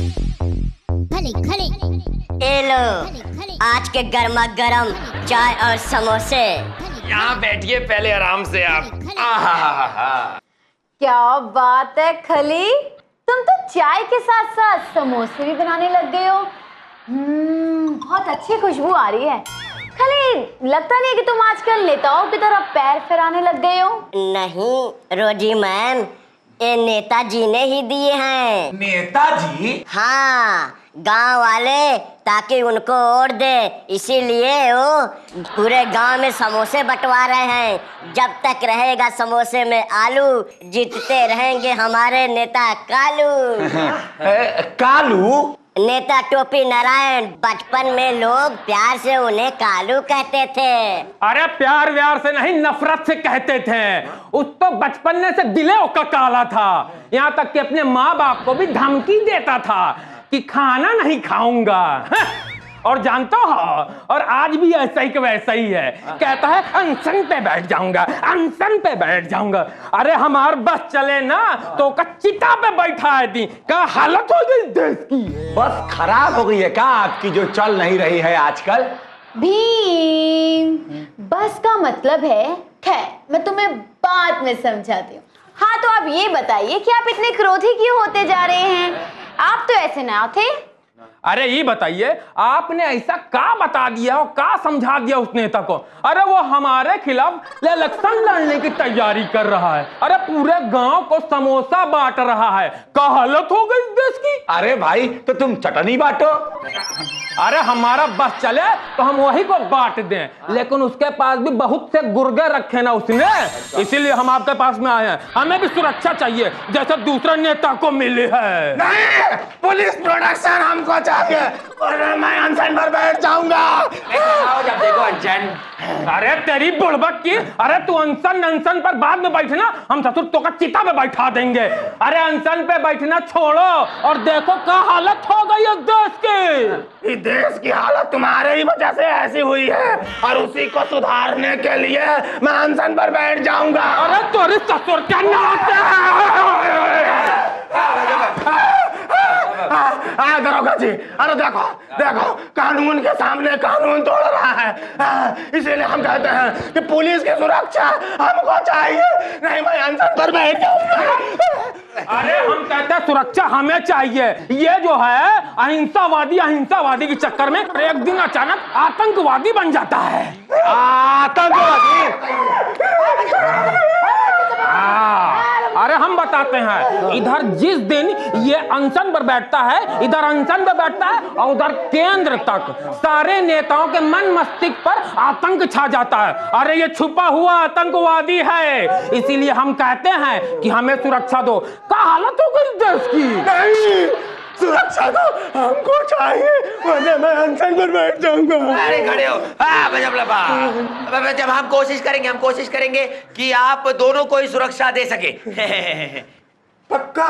ये लो आज के गर्मा गर्म चाय और समोसे। यहाँ बैठिए पहले आराम से आप। क्या बात है खली, तुम तो चाय के साथ साथ समोसे भी बनाने लग गए हो। बहुत अच्छी खुशबू आ रही है। खली, लगता नहीं है कि तुम आजकल नेताओं की तरह पैर फैराने लग गए हो। नहीं रोजी मैम, ये नेताजी ने ही दिए हैं। नेताजी? हाँ, गांव वाले ताकि उनको और दे, इसीलिए वो पूरे गांव में समोसे बंटवा रहे हैं। जब तक रहेगा समोसे में आलू, जीतते रहेंगे हमारे नेता कालू। कालू? नेता टोपी नारायण। बचपन में लोग प्यार से उन्हें कालू कहते थे। अरे प्यार व्यार से नहीं, नफरत से कहते थे। उस तो बचपन से दिले का काला था, यहाँ तक कि अपने माँ बाप को भी धमकी देता था कि खाना नहीं खाऊंगा। और जानता हो, और आज भी ऐसा ही कि वैसा ही है। कहता है अनशन पे बैठ जाऊंगा, अनशन पे बैठ जाऊंगा। अरे हमार बस चले ना तो चिता पे बैठा है दी। क्या हालत हो गई देश की। बस खराब हो गई है क्या आपकी, जो चल नहीं रही है आजकल? भीम, बस का मतलब है। खैर, मैं तुम्हें बाद में समझाती हूँ। हाँ, तो आप ये बताइए कि आप इतने क्रोधी क्यों होते जा रहे हैं? आप तो ऐसे ना थे। अरे ये बताइए, आपने ऐसा क्या बता दिया और क्या समझा दिया उस नेता को? अरे वो हमारे खिलाफ इलेक्शन लड़ने की तैयारी कर रहा है। अरे पूरे गांव को समोसा बांट रहा है। क्या हालत हो गई देश की। अरे भाई, तो तुम चटनी बांटो। अरे हमारा बस चले तो हम वही को बांट दें, लेकिन उसके पास भी बहुत से गुर्गे रखे ना उसने, इसीलिए हम आपके पास में आए हैं। हमें भी सुरक्षा चाहिए जैसे दूसरे नेता को मिली है। नहीं, पुलिस प्रोटेक्शन हमको चाहिए, वरना मैं अनशन पर बैठ जाऊंगा। जब देखो अनशन। अरे तेरी बुड़बक की। अरे तू अनशन पर बाद में बैठना, हम ससुर तो का चिता पे बैठा देंगे। अरे अनशन पे बैठना छोड़ो और देखो क्या हालत हो गई है देश की। देश की हालत तुम्हारे ही वजह से ऐसी हुई है, और उसी को सुधारने के लिए मैं अनशन पर बैठ जाऊंगा। अरे तोरी ससुर क्या नाच दरोगा जी, अरे देखो देखो, कानून के सामने कानून तोड़ रहा है। इसीलिए हम कहते हैं कि पुलिस की सुरक्षा हमको चाहिए, नहीं मैं अनशन पर बैठ जाऊंगा। अरे हम कहते हैं सुरक्षा हमें चाहिए। ये जो है अहिंसावादी के चक्कर में एक दिन अचानक आतंकवादी बन जाता है। आतंकवादी? अरे हम बताते हैं, इधर जिस दिन ये अनशन पर बैठता है, इधर अनशन पर बैठता है, और उधर केंद्र तक सारे नेताओं के मन मस्तिष्क पर आतंक छा जाता है। अरे ये छुपा हुआ आतंकवादी है, इसीलिए हम कहते हैं कि हमें सुरक्षा दो। क्या हालत हो गई देश की। नहीं, सुरक्षा तो हमको चाहिए, वरना मैं अनशन पर बैठ जाऊंगा। अरे खड़े हो। जब हम कोशिश करेंगे कि आप दोनों को ही सुरक्षा दे सके। पक्का?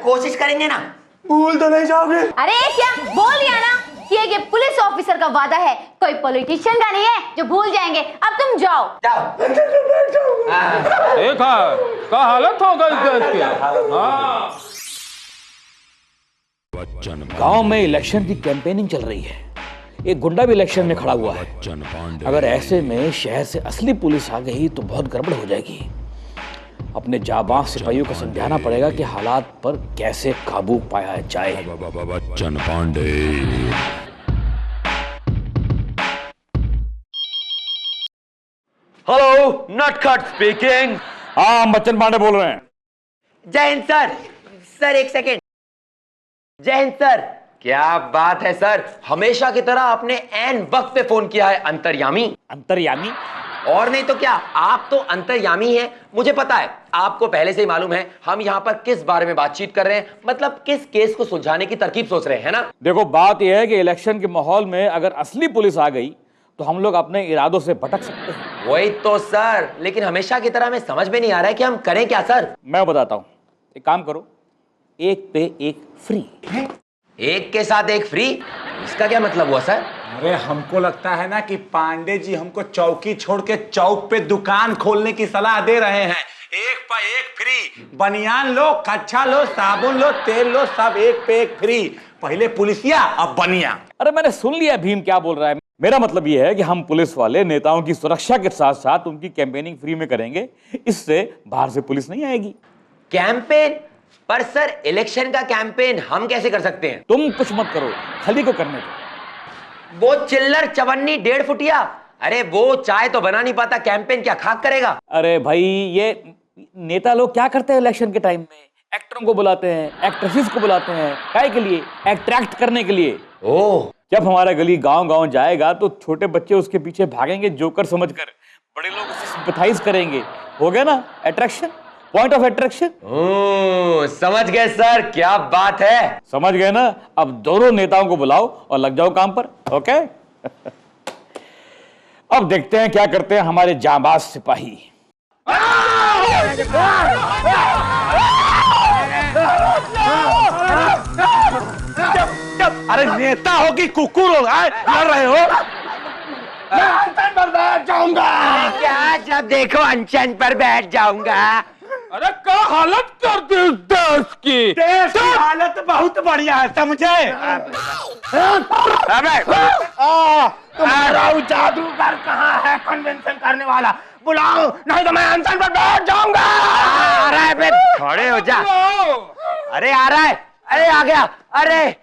कोशिश करेंगे ना। भूल तो नहीं जाओगे? अरे क्या बोल दिया ना कि ये पुलिस ऑफिसर का वादा है, कोई पॉलिटिशियन का नहीं है जो भूल जाएंगे। अब तुम जाओ। अनशन पर बैठ जाऊंगा। देखा क्या हालत हो गई देश की। गांव में इलेक्शन की कैंपेनिंग चल रही है, एक गुंडा भी इलेक्शन में खड़ा हुआ है। अगर ऐसे में शहर से असली पुलिस आ गई तो बहुत गड़बड़ हो जाएगी। अपने जाबाज सिपाहियों को समझाना पड़ेगा कि हालात पर कैसे काबू पाया जाए। बच्चन पांडे। हेलो, नटखट स्पीकिंग। हाँ, बच्चन पांडे बोल रहे हैं। जय हिंद सर। सर एक सेकेंड। जय हिंद सर। क्या बात है सर, हमेशा की तरह आपने एन वक्त पे फोन किया है। अंतर्यामी। अंतर्यामी? और नहीं तो क्या, आप तो अंतर्यामी हैं। मुझे पता है, आपको पहले से ही मालूम है हम यहाँ पर किस बारे में बातचीत कर रहे हैं, मतलब किस केस को सुलझाने की तरकीब सोच रहे हैं ना। देखो, बात यह है कि इलेक्शन के माहौल में अगर असली पुलिस आ गई तो हम लोग अपने इरादों से भटक सकते हैं। वही तो सर, लेकिन हमेशा की तरह हमें समझ में नहीं आ रहा है कि हम करें क्या सर। मैं बताता हूँ, एक काम करो, एक पे एक फ्री। एक के साथ एक फ्री? इसका क्या मतलब हुआ सर? अरे हमको लगता है ना कि पांडे जी हमको चौकी छोड़ के चौक पे दुकान खोलने की सलाह दे रहे हैं, एक पर एक फ्री। बनियान लो, कच्छा लो, साबुन लो, तेल लो, सब एक पे एक फ्री। पहले पुलिसिया, अब बनिया। अरे मैंने सुन लिया भीम क्या बोल रहा है। मेरा मतलब यह है कि हम पुलिस वाले नेताओं की सुरक्षा के साथ साथ उनकी कैंपेनिंग फ्री में करेंगे। इससे बाहर से पुलिस नहीं आएगी। कैंपेन? पर सर इलेक्शन का कैंपेन हम कैसे कर सकते हैं? तुम कुछ मत करो, खली को करने दो। वो चिल्लर चवन्नी 1.5 फुटिया, अरे वो चाय तो बना नहीं पाता, कैंपेन क्या खाक करेगा? अरे भाई, ये नेता लोग क्या करते हैं इलेक्शन के टाइम में? एक्टरों को बुलाते हैं, एक्ट्रेसेस को बुलाते हैं, काय के लिए? अट्रैक्ट करने के लिए। ओह, जब हमारा गली गांव-गांव जाएगा तो छोटे बच्चे उसके पीछे भागेंगे जोकर समझकर, बड़े लोग उससे सिंपैथाइज करेंगे। हो गया ना अट्रैक्शन, पॉइंट ऑफ अट्रैक्शन। समझ गए सर, क्या बात है। समझ गए ना? अब दोनों नेताओं को बुलाओ और लग जाओ काम पर। ओके अब देखते हैं क्या करते हैं हमारे जांबाज सिपाही। अरे नेता हो कि कुकुर हो, लड़ रहे हो? मैं अनशन पर बैठ जाऊंगा। क्या जब देखो अनशन पर बैठ जाऊंगा? अरे क्या हालत कर दी इस देश की। देश की हालत बहुत बढ़िया है, समझे? तुम्हारा जादूगर कहाँ है कन्वेंशन करने वाला? बुलाओ, नहीं तो मैं अनशन पर बैठ जाऊंगा। आ रहा है बे, खड़े हो जा। अरे आ रहा है, अरे आ गया। अरे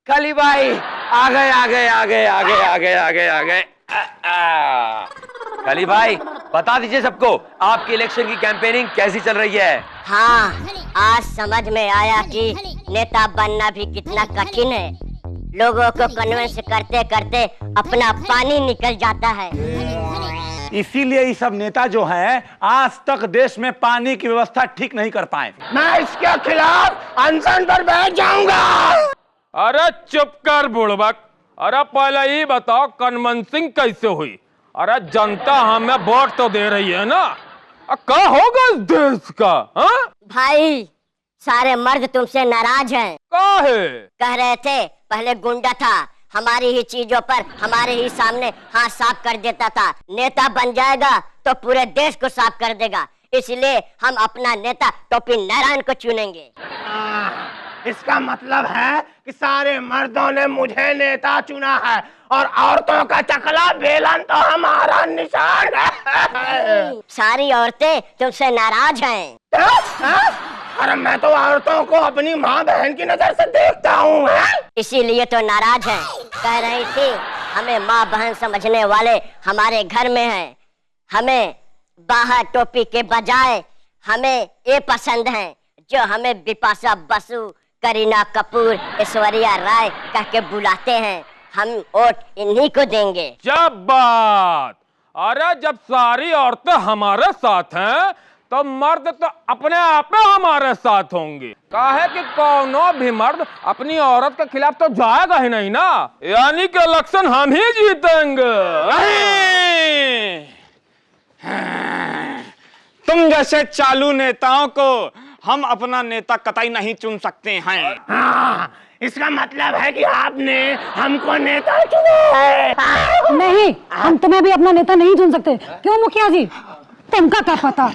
कली भाई आ गए, आ गए, आ गए, आ गए, आ गए, आ गए, आ गए। कली भाई बता दीजिए सबको, आपकी इलेक्शन की कैंपेनिंग कैसी चल रही है? हाँ, आज समझ में आया कि नेता बनना भी कितना कठिन है। लोगों को कन्विंस करते करते अपना पानी निकल जाता है। इसीलिए ये सब नेता जो हैं आज तक देश में पानी की व्यवस्था ठीक नहीं कर पाए। मैं इसके खिलाफ अनशन पर बैठ जाऊंगा। अरे चुप कर बुड़बक। अरे पहले ये बताओ कन्वेंसिंग कैसे हुई? अरे जनता हमें वोट तो दे रही है ना, क्या होगा इस देश का? हाँ भाई, सारे मर्द तुमसे नाराज हैं। काहे? कह रहे थे पहले गुंडा था, हमारी ही चीजों पर हमारे ही सामने हाथ साफ कर देता था। नेता बन जाएगा तो पूरे देश को साफ कर देगा, इसलिए हम अपना नेता टोपी नारायण को चुनेंगे। इसका मतलब है कि सारे मर्दों ने मुझे नेता चुना है और औरतों का चकला बेलन तो हमारा निशान है। सारी औरतें तुमसे नाराज हैं। अरे मैं तो औरतों को अपनी माँ बहन की नजर से देखता हूँ। इसीलिए तो नाराज हैं। कह रही थी हमें माँ बहन समझने वाले हमारे घर में हैं। हमें बाहर टोपी के बजाय हमें ये पसंद है जो हमें बिपाशा बसु, करीना कपूर, ऐश्वर्या राय कह के बुलाते हैं। हम वोट इन्हीं को देंगे। जब बात, अरे जब सारी औरतें हमारे साथ हैं तो मर्द तो अपने आप में हमारे साथ होंगे। काहे कि कौनो भी मर्द अपनी औरत के खिलाफ तो जाएगा ही नहीं ना, यानी कि इलेक्शन हम ही जीतेंगे। तुम जैसे चालू नेताओं को हम अपना नेता कतई नहीं चुन सकते हैं। हाँ, इसका मतलब है कि आपने हमको नेता चुना है। नहीं, हम तुम्हें भी अपना नेता नहीं चुन सकते। क्यों मुखिया जी, तुमका क्या पता?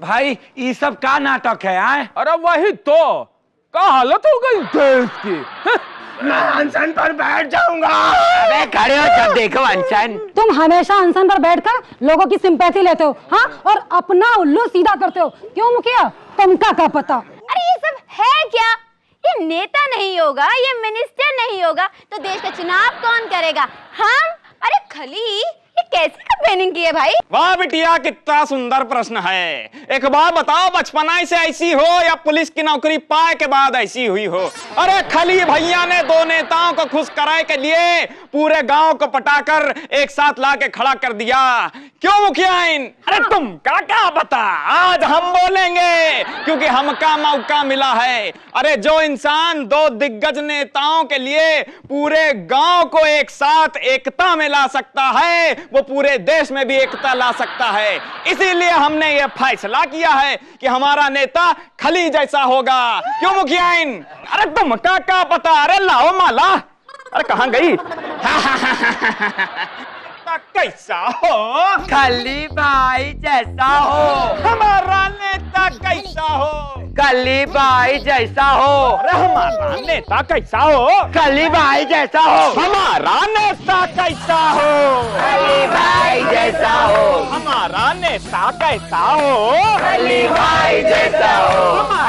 भाई ये सब का नाटक है? आए? अरे वही तो, क्या हालत हो गई देश की। मैं अनशन पर बैठ जाऊंगा। अबे खड़े हो, जब देखो अनशन। तुम हमेशा अनशन पर बैठकर लोगों की सिंपैथी लेते हो, हाँ, और अपना उल्लू सीधा करते हो। क्यों मुखिया, तुमका क्या पता? अरे ये सब है क्या? ये नेता नहीं होगा, ये मिनिस्टर नहीं होगा तो देश का चुनाव कौन करेगा? हम? अरे खली, ये कैसे कैंपेनिंग की है भाई? वाह बिटिया, कितना सुंदर प्रश्न है। एक बार बताओ, बचपना से ऐसी हो या पुलिस की नौकरी पाए के बाद ऐसी हुई हो? अरे खली भैया ने दो नेताओं को खुश कराए के लिए पूरे गांव को पटाकर एक साथ ला के खड़ा कर दिया। क्यों मुखियाइन? अरे तुम क्या बता, आज हम बोलेंगे क्योंकि हमका मौका मिला है। अरे जो इंसान दो दिग्गज नेताओं के लिए पूरे गांव को एक साथ एकता में ला सकता है, वो पूरे देश में भी एकता ला सकता है। इसीलिए हमने ये फैसला किया है कि हमारा नेता खली जैसा होगा। क्यों मुखियाइन? अरे तुम क्या पता? अरे लाओ माला। अरे कहां गई? नेता कैसा हो? खली भाई जैसा हो। हमारा नेता कैसा हो? खली भाई जैसा हो। अरे हमारा नेता कैसा हो? खली भाई जैसा हो। हमारा नेता कैसा हो? खली भाई जैसा हो। हमारा नेता कैसा हो? खली भाई जैसा हो।